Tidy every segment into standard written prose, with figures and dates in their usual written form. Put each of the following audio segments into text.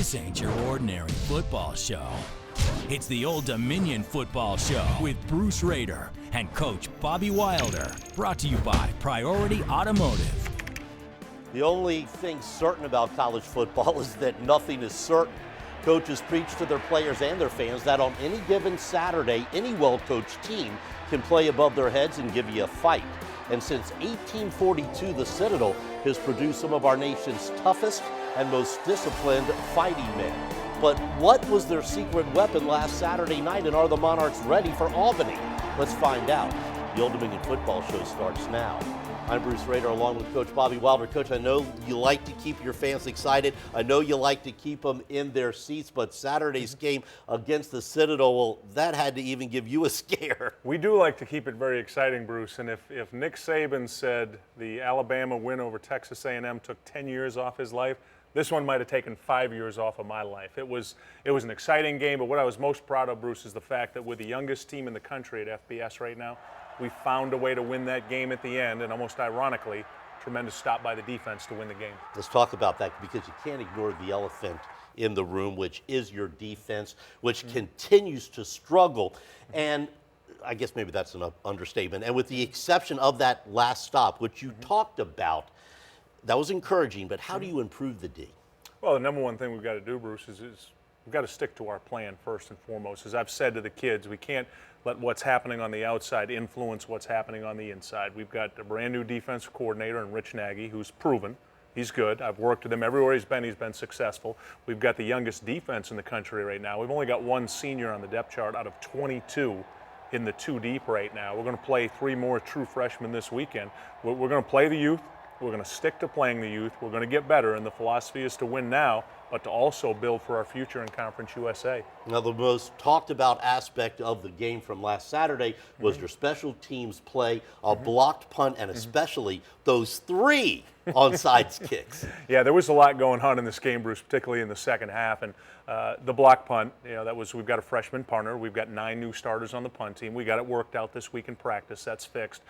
This ain't your ordinary football show. It's the Old Dominion Football Show with Bruce Rader and Coach Bobby Wilder. Brought to you by Priority Automotive. The only thing certain about college football is that nothing is certain. Coaches preach to their players and their fans that on any given Saturday, any well-coached team can play above their heads and give you a fight. And since 1842, the Citadel has produced some of our nation's toughest and most disciplined fighting men. But what was their secret weapon last Saturday night, and are the Monarchs ready for Albany? Let's find out. The Old Dominion Football Show starts now. I'm Bruce Rader along with Coach Bobby Wilder. Coach, I know you like to keep your fans excited. I know you like to keep them in their seats, but Saturday's game against the Citadel, well, that had to even give you a scare. We do like to keep it very exciting, Bruce, and if Nick Saban said the Alabama win over Texas A&M took 10 years off his life, this one might have taken 5 years off of my life. It was an exciting game, but what I was most proud of, Bruce, is the fact that we're the youngest team in the country at FBS right now. We found a way to win that game at the end, and almost ironically, tremendous stop by the defense to win the game. Let's talk about that, because you can't ignore the elephant in the room, which is your defense, which continues to struggle. And I guess maybe that's an understatement. And with the exception of that last stop, which you talked about, that was encouraging, but how do you improve the D? Well, the number one thing we've got to do, Bruce, is we've got to stick to our plan first and foremost. As I've said to the kids, we can't let what's happening on the outside influence what's happening on the inside. We've got a brand new defensive coordinator in Rich Nagy, who's proven. He's good. I've worked with him everywhere he's been successful. We've got the youngest defense in the country right now. We've only got one senior on the depth chart out of 22 in the two deep right now. We're going to play 3 more true freshmen this weekend. We're going to play the youth. We're going to stick to playing the youth. We're going to get better, and the philosophy is to win now, but to also build for our future in Conference USA. Now, the most talked about aspect of the game from last Saturday was your special teams play, a blocked punt, and especially those 3 onside kicks. Yeah, there was a lot going on in this game, Bruce, particularly in the second half. And the block punt, we've got a freshman punter. We've got 9 new starters on the punt team. We got it worked out this week in practice. That's fixed.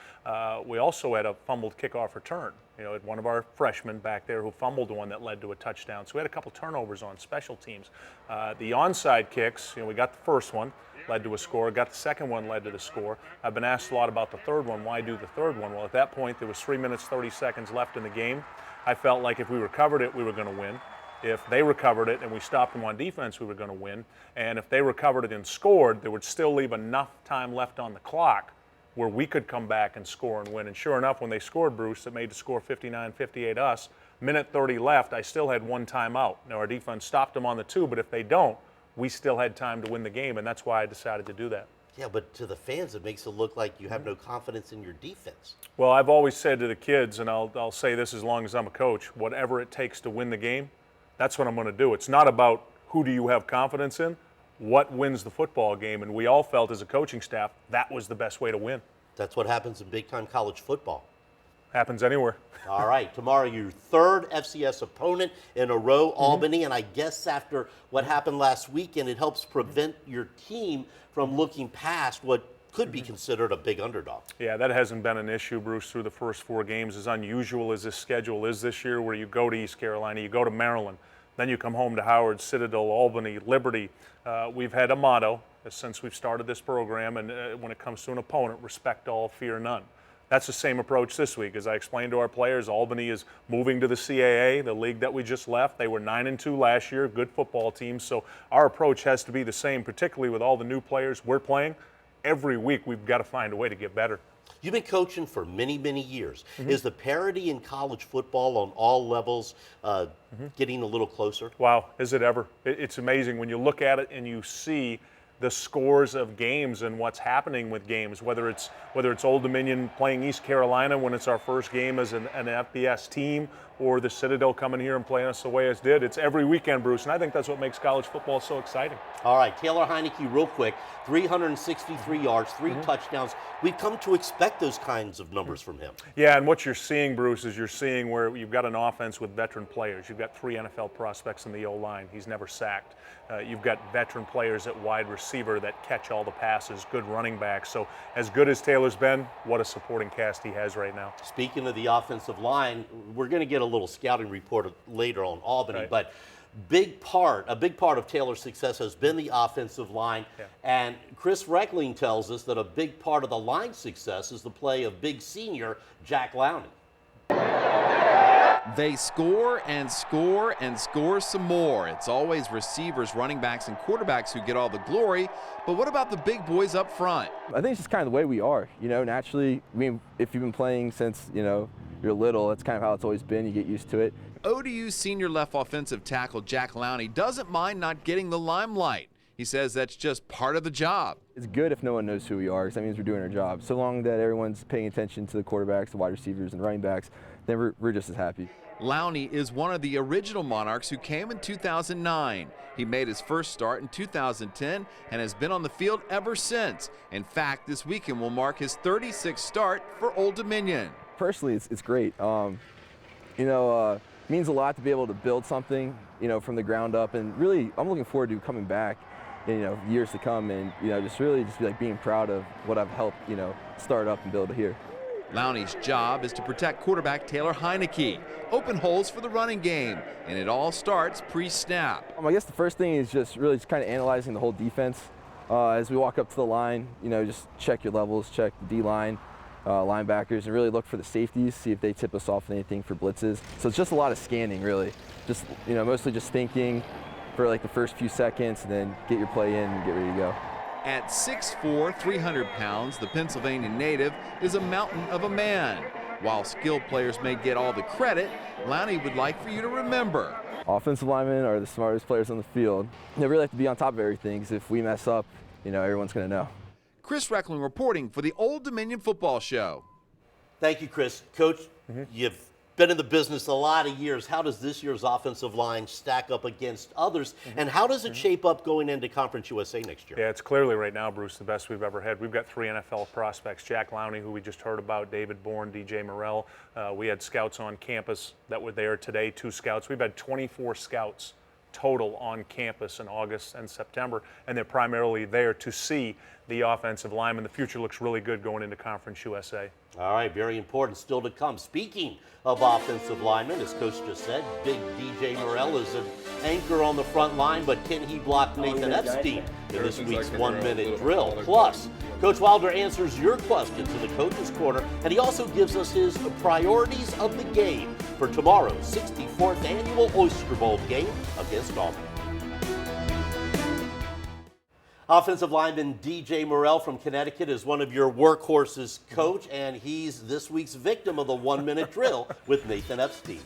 We also had a fumbled kickoff return. Had one of our freshmen back there who fumbled one that led to a touchdown. So we had a couple turnovers on special teams. The onside kicks, we got the first one, led to a score. Got the second one, led to the score. I've been asked a lot about the third one. Why do the third one? Well, at that point, there was 3 minutes, 30 seconds left in the game. I felt like if we recovered it, we were going to win. If they recovered it and we stopped them on defense, we were going to win. And if they recovered it and scored, there would still leave enough time left on the clock where we could come back and score and win. And sure enough, when they scored, Bruce, it made the score 59-58 us. Minute 30 left, I still had 1 timeout. Now, our defense stopped them on the 2, but if they don't, we still had time to win the game, and that's why I decided to do that. Yeah, but to the fans, it makes it look like you have no confidence in your defense. Well, I've always said to the kids, and I'll say this as long as I'm a coach, whatever it takes to win the game, that's what I'm going to do. It's not about who do you have confidence in, what wins the football game, and we all felt as a coaching staff that was the best way to win. That's what happens in big-time college football. Happens anywhere. All right, tomorrow your 3rd FCS opponent in a row, Albany, and I guess after what happened last weekend, it helps prevent your team from looking past what could be considered a big underdog. Yeah, that hasn't been an issue, Bruce, through the first 4 games. As unusual as this schedule is this year, where you go to East Carolina, you go to Maryland, then you come home to Howard, Citadel, Albany, Liberty. We've had a motto since we've started this program, and when it comes to an opponent, respect all, fear none. That's the same approach this week. As I explained to our players, Albany is moving to the CAA, the league that we just left. They were 9-2 last year, good football team. So our approach has to be the same, particularly with all the new players we're playing. Every week we've got to find a way to get better. You've been coaching for many, many years. Is the parity in college football on all levels getting a little closer? Wow, is it ever? It's amazing when you look at it and you see the scores of games and what's happening with games, whether it's Old Dominion playing East Carolina when it's our first game as an FBS team, or the Citadel coming here and playing us the way it's did. It's every weekend, Bruce, and I think that's what makes college football so exciting. All right, Taylor Heineke, real quick, 363 yards, 3 touchdowns. We've come to expect those kinds of numbers from him. Yeah, and what you're seeing, Bruce, is you're seeing where you've got an offense with veteran players. You've got 3 NFL prospects in the O-line. He's never sacked. You've got veteran players at wide receiver that catch all the passes, good running backs. So as good as Taylor's been, what a supporting cast he has right now. Speaking of the offensive line, we're going to get a little scouting report later on Albany, right. But a big part of Taylor's success has been the offensive line. Yeah. And Chris Reckling tells us that a big part of the line's success is the play of big senior Jack Lowney. They score and score and score some more. It's always receivers, running backs, and quarterbacks who get all the glory. But what about the big boys up front? I think it's just kind of the way we are. You know, naturally, if you've been playing since, you're little, that's kind of how it's always been. You get used to it. ODU senior left offensive tackle Jack Lowney doesn't mind not getting the limelight. He says that's just part of the job. It's good if no one knows who we are, because that means we're doing our job. So long that everyone's paying attention to the quarterbacks, the wide receivers, and running backs, then we're just as happy. Lowney is one of the original Monarchs who came in 2009. He made his first start in 2010 and has been on the field ever since. In fact, this weekend will mark his 36th start for Old Dominion. Personally, it's great. It means a lot to be able to build something, from the ground up. And really, I'm looking forward to coming back in, years to come and, just be like being proud of what I've helped, start up and build here. Lowney's job is to protect quarterback Taylor Heineke, open holes for the running game, and it all starts pre-snap. I guess the first thing is just kind of analyzing the whole defense. As we walk up to the line, just check your levels, check the D-line, linebackers, and really look for the safeties, see if they tip us off with anything for blitzes. So it's just a lot of scanning, really. Just, mostly just thinking for like the first few seconds, and then get your play in and get ready to go. At 6'4", 300 pounds, the Pennsylvania native is a mountain of a man. While skilled players may get all the credit, Lowney would like for you to remember. Offensive linemen are the smartest players on the field. They really have to be on top of everything, because if we mess up, everyone's going to know. Chris Reckling reporting for the Old Dominion Football Show. Thank you, Chris. Coach, you've been in the business a lot of years. How does this year's offensive line stack up against others, and how does it shape up going into Conference USA next year? Yeah, it's clearly right now, Bruce, the best we've ever had. We've got 3 NFL prospects: Jack Lowney, who we just heard about, David Bourne, DJ Morel. We had scouts on campus that were there today, 2 scouts. We've had 24 scouts total on campus in August and September, and they're primarily there to see the offensive lineman. The future looks really good going into Conference USA. All right, very important still to come. Speaking of offensive linemen, as Coach just said, big DJ Morel is an anchor on the front line, but can he block Nathan Epstein in this week's 1-minute drill? Plus, Coach Wilder answers your questions in the Coach's Corner, and he also gives us his priorities of the game for tomorrow's 64th annual Oyster Bowl game against Auburn. Offensive lineman DJ Morel from Connecticut is one of your workhorses, Coach, and he's this week's victim of the 1-minute drill with Nathan Epstein.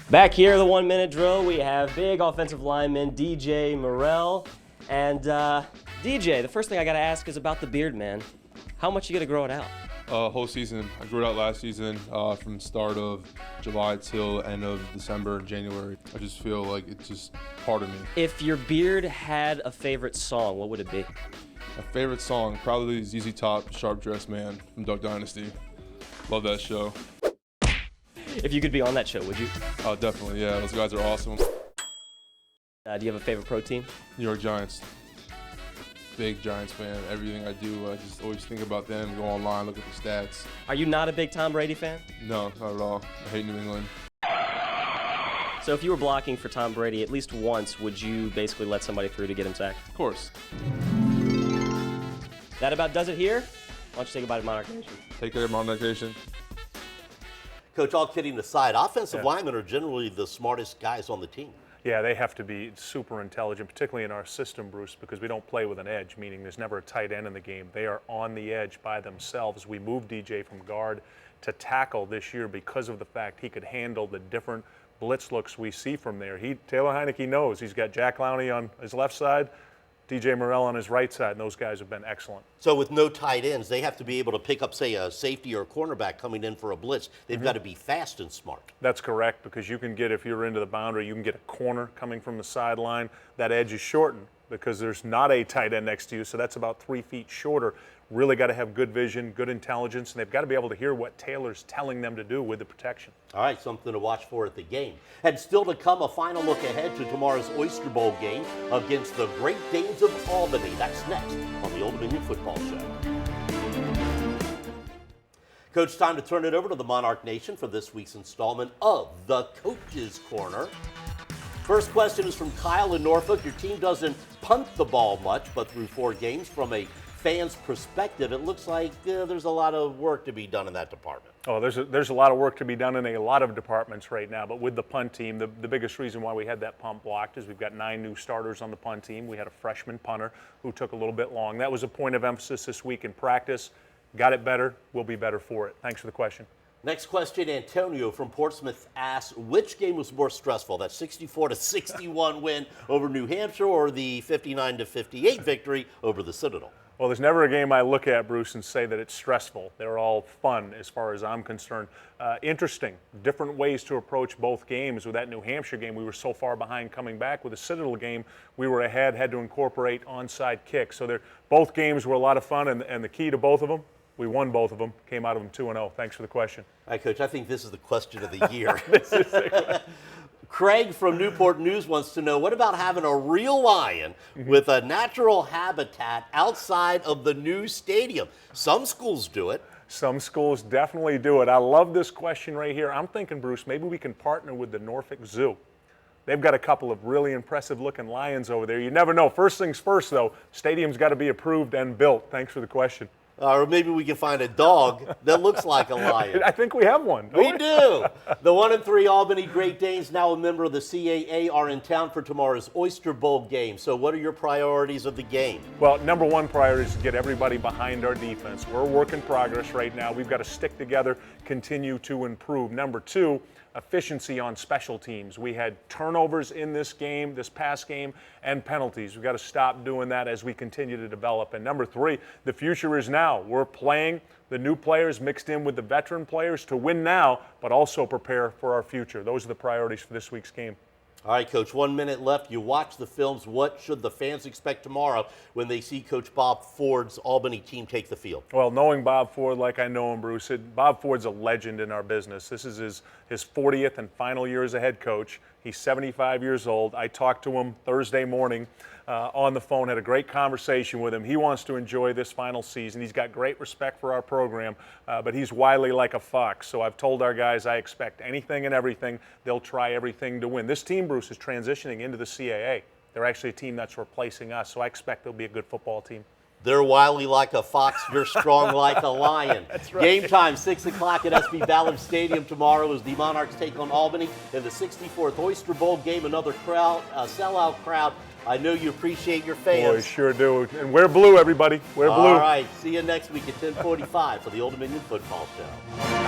Back here, the 1-minute drill, we have big offensive lineman DJ Morel. And DJ, the first thing I got to ask is about the beard, man. How much you going to grow it out? Whole season. I grew it out last season from start of July till end of December and January. I just feel like it's just part of me. If your beard had a favorite song, what would it be? My favorite song, probably ZZ Top, Sharp Dressed Man from Duck Dynasty. Love that show. If you could be on that show, would you? Definitely, yeah. Those guys are awesome. Do you have a favorite pro team? New York Giants. Big Giants fan. Everything I do, I just always think about them, go online, look at the stats. Are you not a big Tom Brady fan? No, not at all. I hate New England. So if you were blocking for Tom Brady at least once, would you basically let somebody through to get him sacked? Of course. That about does it here. Why don't you say goodbye to Monarch Nation? Take care, Monarch Nation. Coach, all kidding aside, offensive linemen are generally the smartest guys on the team. Yeah, they have to be super intelligent, particularly in our system, Bruce, because we don't play with an edge, meaning there's never a tight end in the game. They are on the edge by themselves. We moved DJ from guard to tackle this year because of the fact he could handle the different blitz looks we see from there. Taylor Heineke knows he's got Jack Lowney on his left side, DJ Morel on his right side, and those guys have been excellent. So with no tight ends, they have to be able to pick up, say, a safety or a cornerback coming in for a blitz. They've got to be fast and smart. That's correct, because you can get, if you're into the boundary, you can get a corner coming from the sideline. That edge is shortened because there's not a tight end next to you, so that's about 3 feet shorter. Really got to have good vision, good intelligence, and they've got to be able to hear what Taylor's telling them to do with the protection. All right, something to watch for at the game. And still to come, a final look ahead to tomorrow's Oyster Bowl game against the Great Danes of Albany. That's next on the Old Dominion Football Show. Coach, time to turn it over to the Monarch Nation for this week's installment of the Coach's Corner. First question is from Kyle in Norfolk. Your team doesn't punt the ball much, but through 4 games, from a fan's perspective, it looks like there's a lot of work to be done in that department. Oh, there's a lot of work to be done in a lot of departments right now, but with the punt team, the biggest reason why we had that punt blocked is we've got 9 new starters on the punt team. We had a freshman punter who took a little bit long. That was a point of emphasis this week in practice. Got it better, we'll be better for it. Thanks for the question. Next question, Antonio from Portsmouth asks, which game was more stressful, that 64-61 win over New Hampshire or the 59-58 victory over the Citadel? Well, there's never a game I look at, Bruce, and say that it's stressful. They're all fun as far as I'm concerned. Interesting, different ways to approach both games. With that New Hampshire game, we were so far behind coming back. With the Citadel game, we were ahead, had to incorporate onside kicks. So both games were a lot of fun, and the key to both of them, we won both of them, came out of them 2-0. Thanks for the question. All right, Coach, I think this is the question of the year. This is the question. Craig from Newport News wants to know, what about having a real lion with a natural habitat outside of the new stadium? Some schools do it. Some schools definitely do it. I love this question right here. I'm thinking, Bruce, maybe we can partner with the Norfolk Zoo. They've got a couple of really impressive looking lions over there. You never know. First things first, though, stadium's got to be approved and built. Thanks for the question. Or maybe we can find a dog that looks like a lion. I think we have one. We do. The 1-3 Albany Great Danes, now a member of the CAA, are in town for tomorrow's Oyster Bowl game. So what are your priorities of the game? Well, number one priority is to get everybody behind our defense. We're a work in progress right now. We've got to stick together, continue to improve. Number 2, efficiency on special teams. We had turnovers in this game, this past game, and penalties. We've got to stop doing that as we continue to develop. And number 3, the future is now. We're playing the new players mixed in with the veteran players to win now, but also prepare for our future. Those are the priorities for this week's game. All right, Coach, 1 minute left. You watch the films. What should the fans expect tomorrow when they see Coach Bob Ford's Albany team take the field? Well, knowing Bob Ford like I know him, Bruce, Bob Ford's a legend in our business. This is his 40th and final year as a head coach. He's 75 years old. I talked to him Thursday morning on the phone, had a great conversation with him. He wants to enjoy this final season. He's got great respect for our program, but he's wily like a fox. So I've told our guys I expect anything and everything. They'll try everything to win. This team, Bruce, is transitioning into the CAA. They're actually a team that's replacing us, so I expect they'll be a good football team. They're wily like a fox. You're strong like a lion. That's right. Game time, 6 o'clock at SB Ballard Stadium tomorrow as the Monarchs take on Albany in the 64th Oyster Bowl game. Another crowd, sellout crowd. I know you appreciate your fans. Boy, sure do. And wear blue, everybody. Wear blue. All right. See you next week at 10:45 for the Old Dominion Football Show.